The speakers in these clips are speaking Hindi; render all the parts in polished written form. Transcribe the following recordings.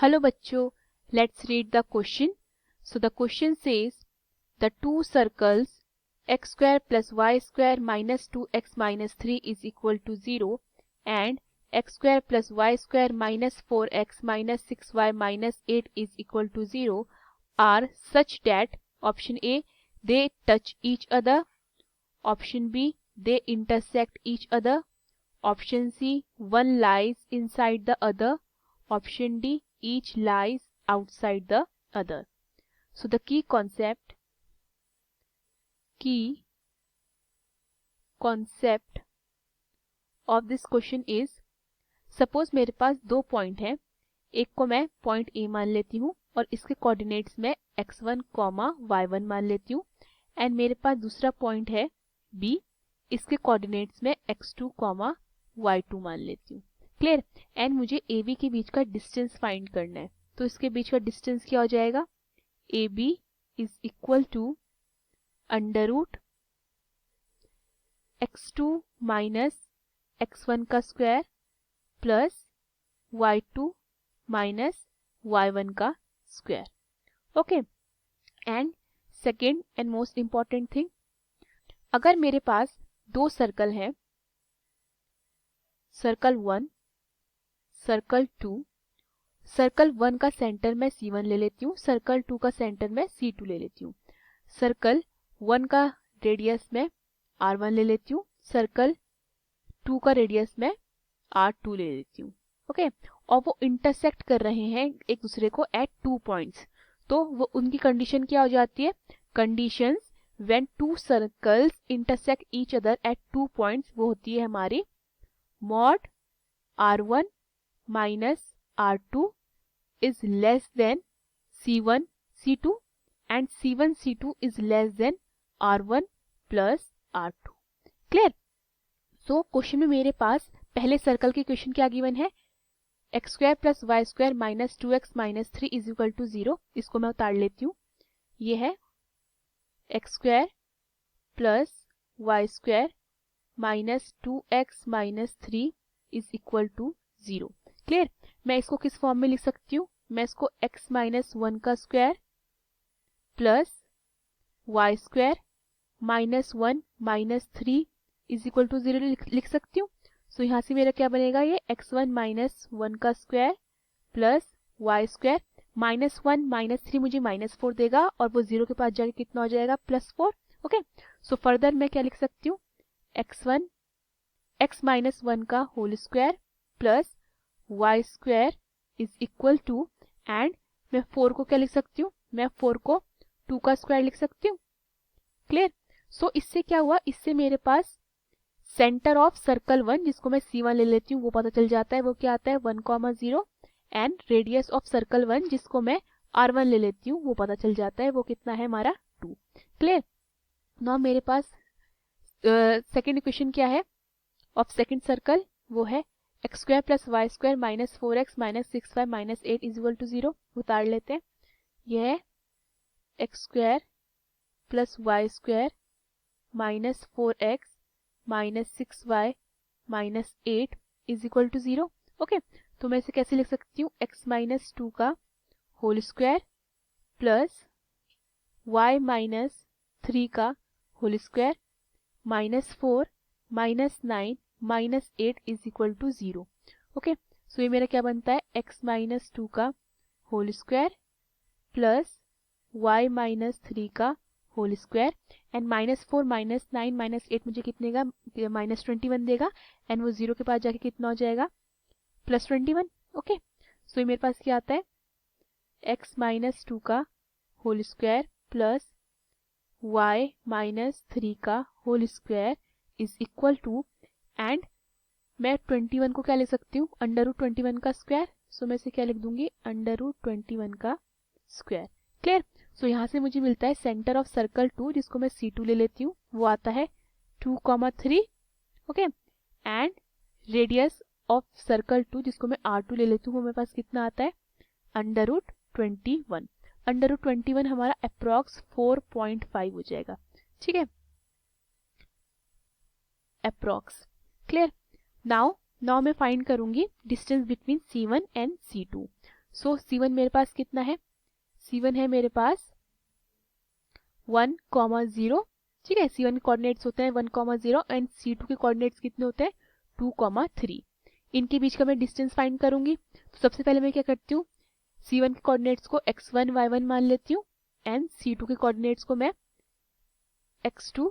Hello bachcho, let's read the question. So the question says the two circles x square plus y square minus 2x minus 3 is equal to 0 and x square plus y square minus 4x minus 6y minus 8 is equal to 0 are such that option A, they touch each other, option B, they intersect each other, option C, one lies inside the other, option D, each lies outside the other. So the key concept of this question is, suppose मेरे पास दो पॉइंट हैं, एक को मैं पॉइंट ए मान लेती हूँ और इसके कोऑर्डिनेट्स में x1, y1 मान लेती हूँ एंड मेरे पास दूसरा पॉइंट है बी, इसके कोऑर्डिनेट्स में x2, y2 मान लेती हूँ. क्लियर? एंड मुझे ए बी के बीच का डिस्टेंस फाइंड करना है. तो इसके बीच का डिस्टेंस क्या हो जाएगा? A B is equal to under root x2 minus x1 का square plus y2 minus y1 का square. Okay. And second and most important thing, अगर मेरे पास दो सर्कल हैं, सर्कल 1, सर्कल 2, सर्कल 1 का सेंटर मैं C1 ले लेती हूँ, सर्कल 2 का सेंटर मैं C2 ले लेती हूँ, सर्कल 1 का रेडियस में R1 ले लेती हूँ, सर्कल 2 का रेडियस में R2 ले लेती हूँ. ओके. और वो इंटरसेक्ट कर रहे हैं एक दूसरे को एट 2 पॉइंट्स. तो वो उनकी कंडीशन क्या हो जाती है? Conditions when two circles intersect each other at 2 points, वो होती है हमारी mod R1 minus R2 is less than C1 C2 and C1 C2 is less then R1 plus R2. Clear? So question में मेरे पास पहले सर्कल की क्वेश्चन क्या गिवन है? X square plus y square minus 2x minus 3 is equal to 0. इसको मैं उतार लेती हूँ. ये है x square plus y square minus 2x minus 3 is equal to 0. Clear? मैं इसको किस फॉर्म में लिख सकती हूँ? मैं इसको x माइनस 1 का square plus y square minus 1 minus 3 is equal to 0 लिख सकती हूँ. सो यहाँ से मेरा क्या बनेगा? ये x1 माइनस 1 का square plus y square minus 1 minus 3 मुझे माइनस 4 देगा और वो 0 के पास जाके कितना हो जाएगा? प्लस 4. ओके. सो फर्दर मैं क्या लिख सकती हूँ? x1 x माइनस 1 का whole square plus y square is equal to, and मैं 4 को क्या लिख सकती हूँ? मैं 4 को 2 का स्क्वायर लिख सकती हूँ. क्लियर? सो इससे क्या हुआ? इससे मेरे पास सेंटर ऑफ सर्कल 1, जिसको मैं C1 ले लेती हूँ, वो पता चल जाता है. वो क्या आता है? 1,0 एंड रेडियस ऑफ सर्कल 1, जिसको मैं R1 ले लेती हूँ, वो पता चल जाता है. वो कितना है हमारा? 2. क्लियर? नाउ मेरे पास सेकेंड इक्वेशन क्या है ऑफ सेकेंड सर्कल? वो है x square plus y square minus 4x minus 6y minus 8 is equal to 0. उतार लेते हैं. यह है x square plus y square minus 4x minus 6y minus 8 is equal to 0. Okay. तो मैं इसे कैसे लिख सकती हूँ? x माइनस 2 का whole square plus y minus 3 का whole square minus 4 minus 9 minus 8 is equal to 0. Okay. So ये मेरा क्या बनता है? x माइनस 2 का whole square plus y minus 3 का whole square and minus 4 minus 9 minus 8 मुझे कितने का? माइनस 21 देगा एंड वो 0 के पास जाके कितना हो जाएगा? प्लस 21. ओके. सो ये मेरे पास क्या आता है? x माइनस 2 का whole square plus y minus 3 का whole square is equal to, and मैं 21 को क्या लिख सकती हूँ? अंडर रूट 21 का स्क्वायर. सो मैं इसे क्या लिख दूंगी? अंडर रूट 21 का स्क्वायर. क्लियर? सो यहाँ से मुझे मिलता है सेंटर ऑफ सर्कल 2, जिसको मैं C2 ले लेती हूँ, वो आता है 2,3. Okay. And radius of circle 2, जिसको मैं R2 ले लेती हूँ, वो मेरे पास कितना आता है? Under root 21. अंडर रूट 21 हमारा अप्रॉक्स 4.5 हो जाएगा. ठीक है? अप्रॉक्स. क्लियर? नाउ मैं फाइंड करूंगी distance between C1 and C2. So C1 मेरे पास कितना है, C1 है मेरे पास 1,0, ठीक है। C1 के कोऑर्डिनेट्स होते हैं 1,0 एंड C2 के कोऑर्डिनेट्स कितने होते हैं 2,3। इनके बीच का मैं डिस्टेंस फाइंड करूंगी। तो सबसे पहले मैं क्या करती हूँ, C1 के कोऑर्डिनेट्स को x1 y1 मान लेती हूँ एंड C2 के कोऑर्डिनेट्स को मैं x2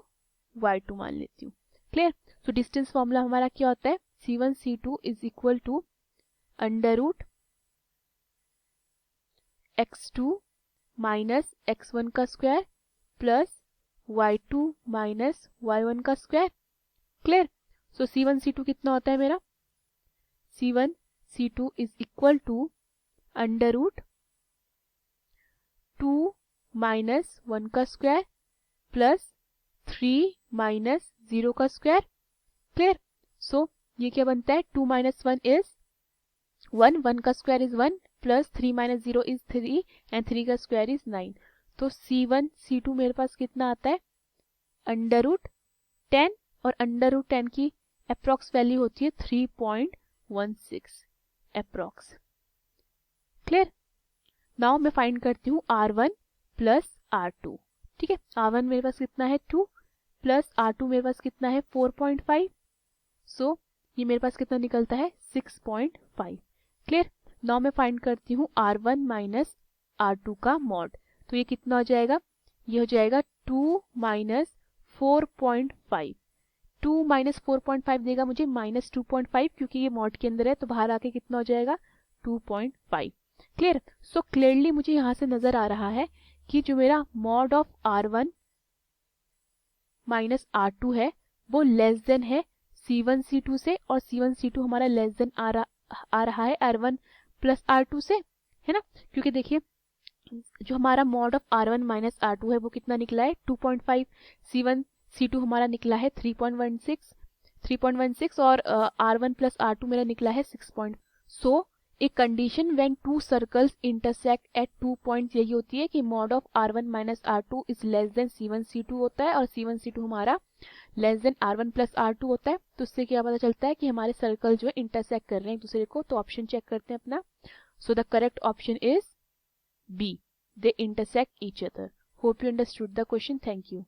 y2 मान लेती हूँ। क्लियर। सो डिस्टेंस फॉर्मूला हमारा क्या होता है, C1 C2 is equal to under root x2 minus x1 का square plus y2 minus y1 का स्क्वायर। क्लियर। सो C1 C2 कितना होता है मेरा, C1 C2 is equal to under root 2 minus 1 का स्क्वायर प्लस 3 माइनस 0 का स्क्वायर। क्लियर। सो ये क्या बनता है, 2 माइनस 1 इज 1, 1 का square is 1 plus 3 minus 0 is 3 and 3 का स्क्वायर इज 9। तो C1 C2 मेरे पास कितना आता है, अंडर रूट 10 और अंडर रूट 10 की अप्रॉक्स वैल्यू होती है 3.16 अप्रॉक्स। क्लियर। नाउ मैं फाइंड करती हूँ R1 प्लस R2। ठीक है, R1 मेरे पास कितना है 2 प्लस R2 मेरे पास कितना है 4.5। सो ये मेरे पास कितना निकलता है 6.5। क्लियर। नाउ मैं फाइंड करती हूँ R1 माइनस R2 का मॉड। तो ये कितना हो जाएगा, ये हो जाएगा 2 माइनस 4.5। 2 माइनस 4.5 देगा मुझे माइनस 2.5, क्योंकि ये मॉड के अंदर है तो बाहर आके कितना हो जाएगा 2.5। क्लियर। सो क्लियरली मुझे यहाँ से नजर आ रहा है कि जो मेरा mod of R1 minus R2 है वो लेस देन है C1 C2 से, और C1 C2 हमारा लेस देन आ रहा है R1 प्लस R2 से, है ना। क्योंकि देखिए जो हमारा mod of R1 minus R2 है वो कितना निकला है 2.5, C1 C2 हमारा निकला है 3.16 और R1 प्लस R2 मेरा निकला है 6. So a condition when two circles intersect at 2 points यही होती है कि mod of R1 minus R2 is less than C1 C2 होता है, और C1 C2 हमारा less than R1 plus R2 होता है। तो उससे क्या पता चलता है कि हमारे सर्कल जो है इंटरसेक्ट कर रहे हैं एक दूसरे को। तो ऑप्शन चेक करते हैं अपना। So the correct option is B, they intersect each other. Hope you understood the question. Thank you.